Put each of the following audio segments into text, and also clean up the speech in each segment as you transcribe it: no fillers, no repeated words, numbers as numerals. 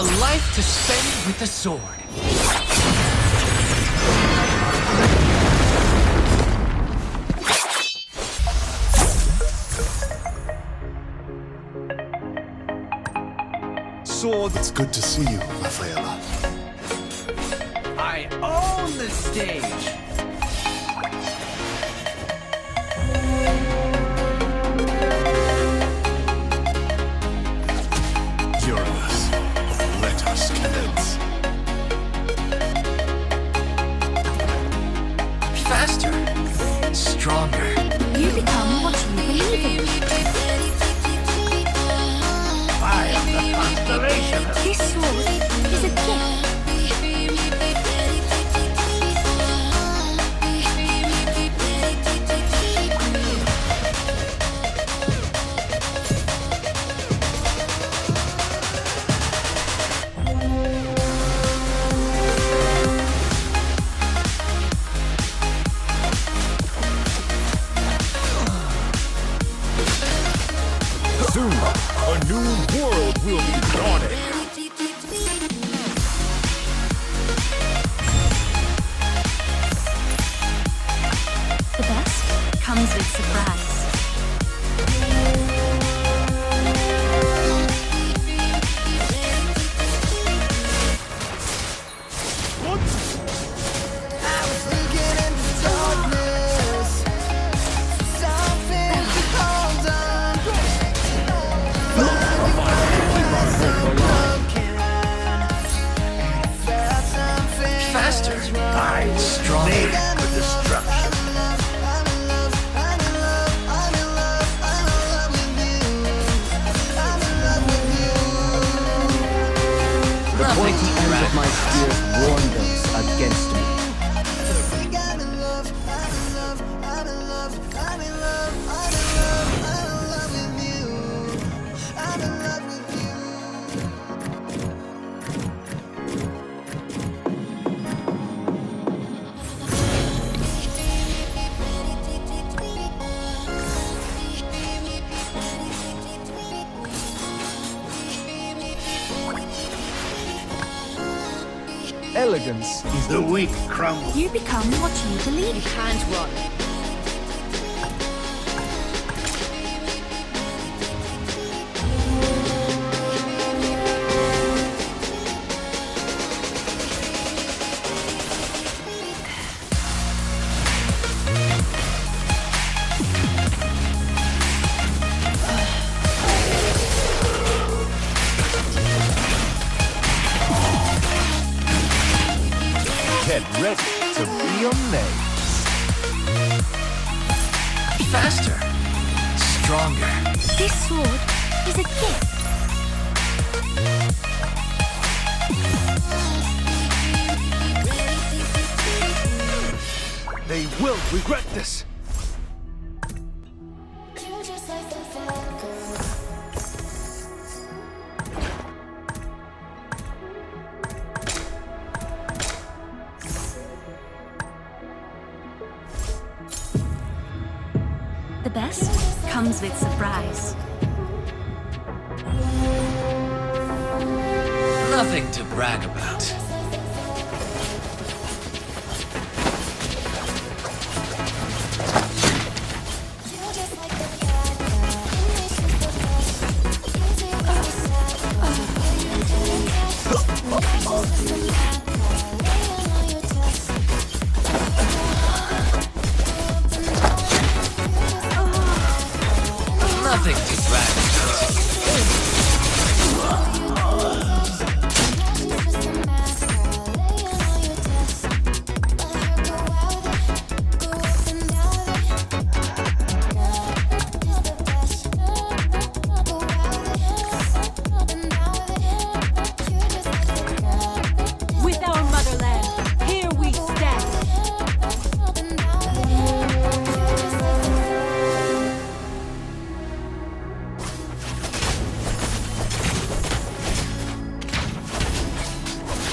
A life to spend with the sword. Sword. It's good to see you, Rafaela. I own the stage. Uranus, let us commence. Faster, stronger. You become what you believe in. I am the constellation. This sword is a gift. Soon, a new world will be dawning. The best comes with surprise. Faster, stronger. Made for destruction. The Nothing pointy to ends brag of my about. spears warned us against me. Elegance is The weak crumble. You become what you believe in. Can't run. Get ready to be amazed. Faster, stronger. This sword is a gift. They will regret this. The best comes with surprise. Nothing to brag about. Nothing to brag about. With our motherland, here we stand.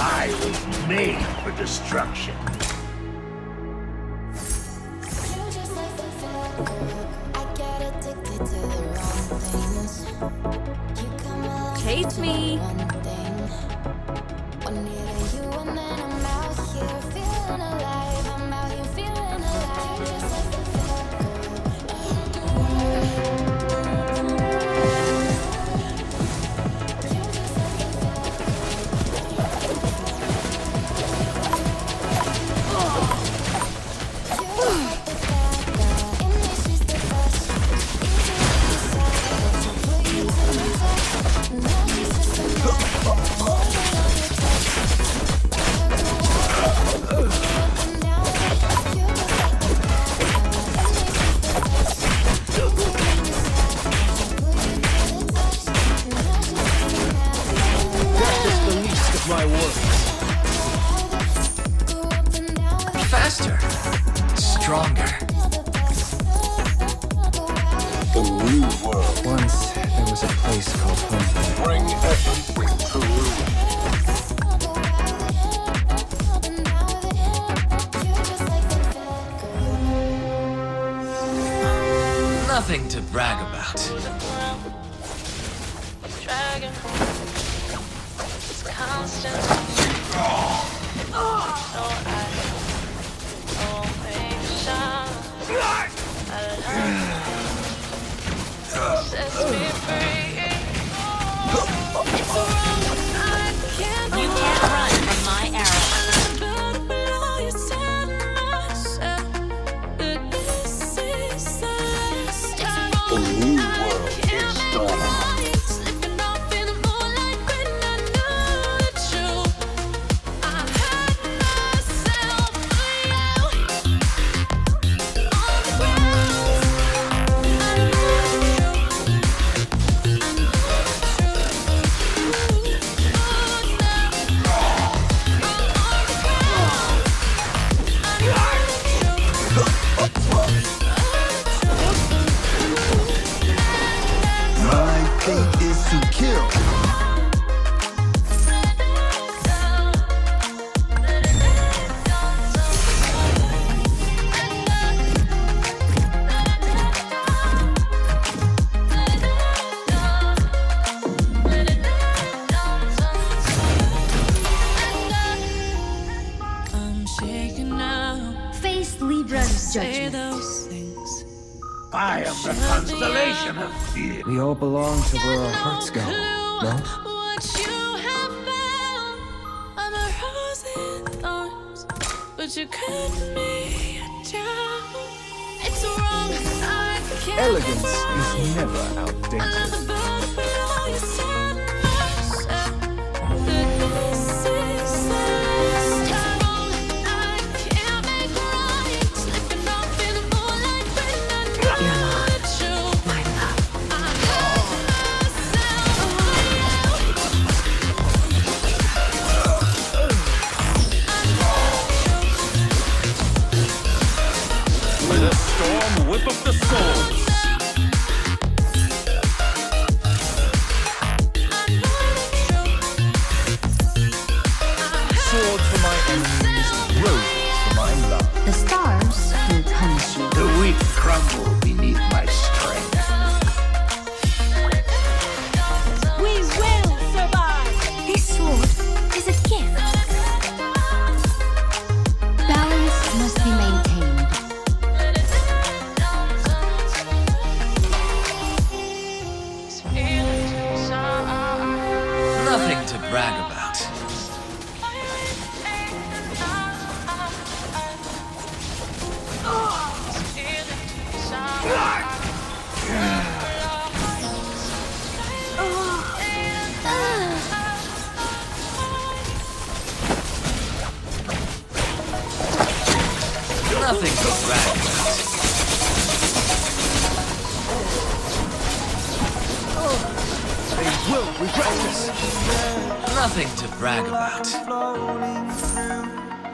I was made for destruction. Chase me. my words. Faster. Stronger. The new world. Once there was a place called home. Bring everything to ruin. Nothing to brag about. Dragon. It's constant. So I won't make sure sets me free. It's wrong. I can't. You can't run from my arrow. The new world is dawning. My fate is to kill. I'm shaking now. Face Libra's Say judgment. those things. I am the constellation of fear. We all belong to where our hearts go. No? What you have found. I'm a rose in thorns, but you cut me down. It's wrong. I can't. Elegance is never outdated. Another butterfly, you said myself that this is it's wrong. I can't make right. Slipping off in the moonlight when I know that you. My love. I hurt Let a storm whip up the souls. Swords for my enemies, roses for my love. The stars will punish you. The weak crumble beneath my strength. We will survive. This sword is a gift. Balance must be maintained. Nothing to brag about. Nothing to brag about. They will regret this. Nothing to brag about. Floating through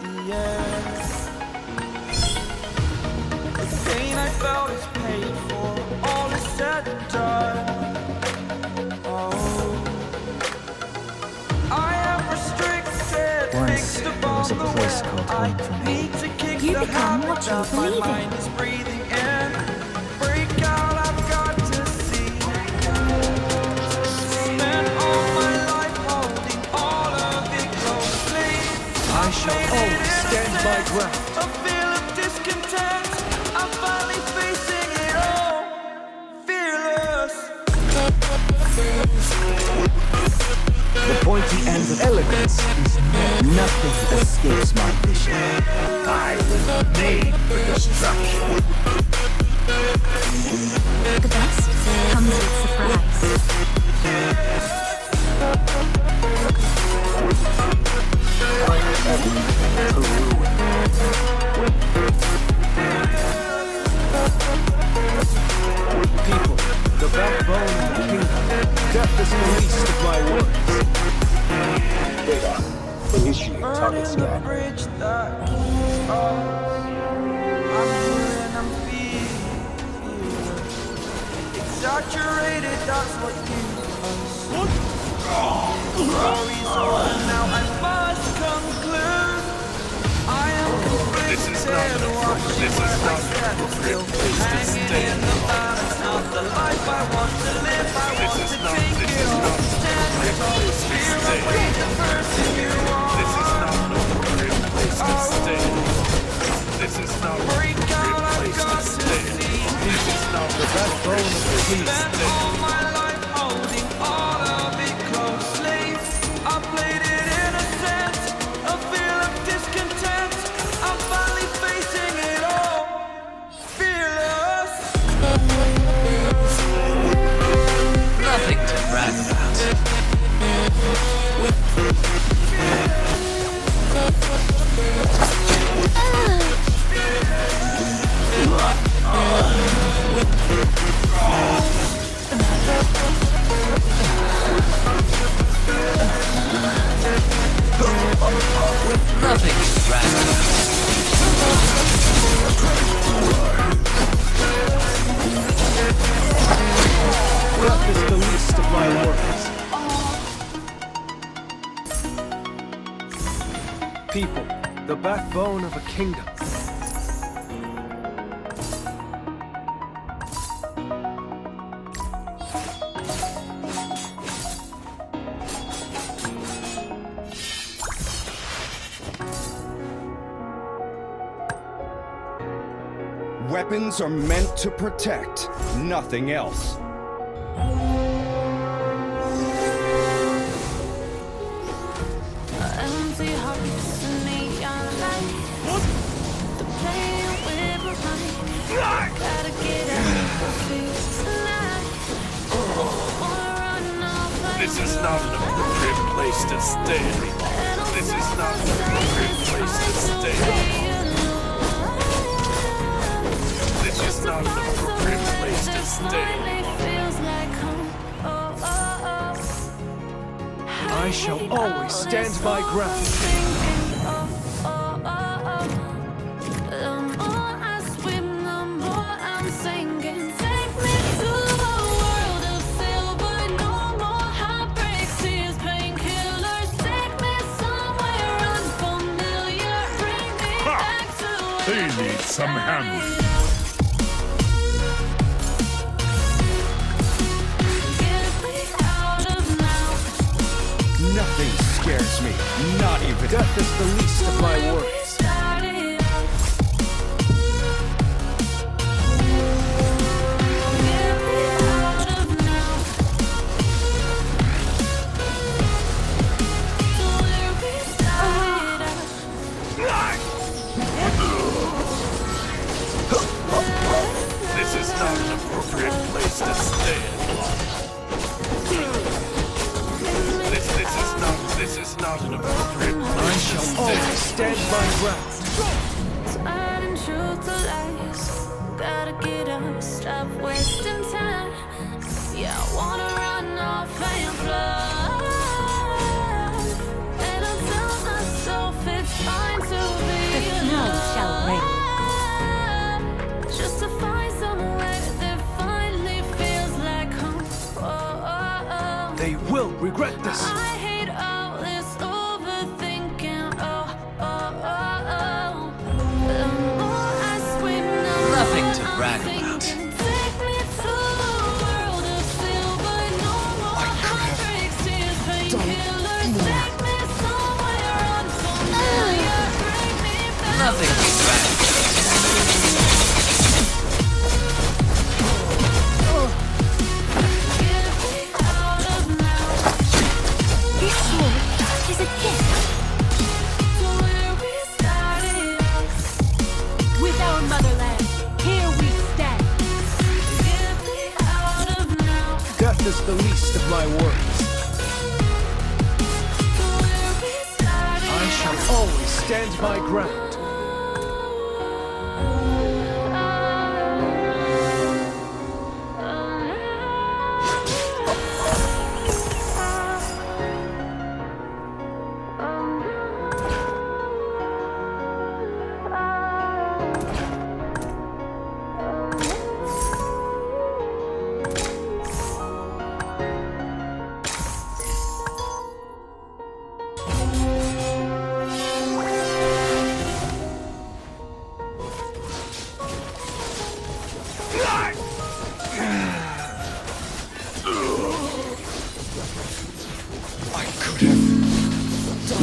the air. The pain I felt is paid for. All is said and done. Oh, I am restricted. Once Fixed there upon was a the place web. called I home for me. need to kick You the become habit what you that my believe in. mind is breathing in. Break out, I've got to see. Spent all my life holding all of it closely. I shall always stand my ground. A feel of discontent. I'm finally facing it all. Fearless. The pointy end of elegance is nothing escapes my vision. I was made for destruction. The best comes with surprise. People, the backbone of the kingdom. Death is the least of my worries. Initiate target burning the scan. bridge that keeps us. I'm healing, I'm feeling. Exaggerated, that's what you Stories over now, I must conclude. I am conflicted, watching where I step still. Hanging in the balance of the life I want to live. I want to take it all. Stand tall, fear of being the person you are. This is not an appropriate place to stay. This is not an Break out, appropriate I've got place to to stay. see. This is not the backbone of the Spent place. all my life holding all of it closely. I played it innocent, a feel of discontent. I'm finally facing it all, fearless. Nothing to brag about. Nothing to brag about. Death is the least of my worries. People, the backbone of a kingdom. Weapons are meant to protect, nothing else. Empty hearts and neon lights. The playing with my mind. Gotta get out of here tonight. Wanna run off and This is not an appropriate place to stay. This is not an appropriate place to stay. This is not an appropriate place to stay. Feels like home. Oh, oh, oh. I shall always stand my ground. The more I swim, the more I'm sinking. Take me to a world of silver. No more heartbreaks, tears, painkillers. Take me somewhere unfamiliar. Bring me back to They where need some hand. Get me out of now. Nothing scares me, not even. Death is the least of my Where we worries. started out. Get me out of now. To where we started out. This is not an appropriate place to stay. This is not an appropriate I place to shall stay. always stand my ground. Turning truth to lies. Gotta get up, stop wasting time. Yeah, I wanna run off and fly. And I'll tell myself it's fine to be The snow shall rain. alone. Just to find somewhere that finally feels like home. Oh, oh, oh. They will regret this. I hate all this overthinking. Oh, oh, oh, oh. The more I swim, the Nothing more to I'm brag about. sinking. Take me to a world of silver. No more heartbreaks, tears, painkillers. Take me somewhere unfamiliar. Bring me back. Nothing to brag about. Get me out of now. This sword is a gift. To where we started out. With our motherland, here we stand. Get me out of now. Death is the least of my worries. To where we started I shall always stand my ground. You're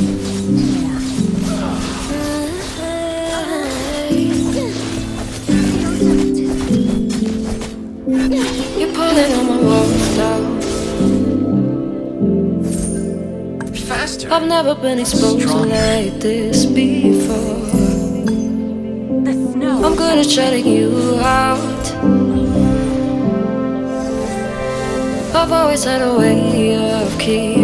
pulling on my walls down. Faster. I've never been exposed like this before. The snow. I'm good at shutting you out. I've always had a way of keeping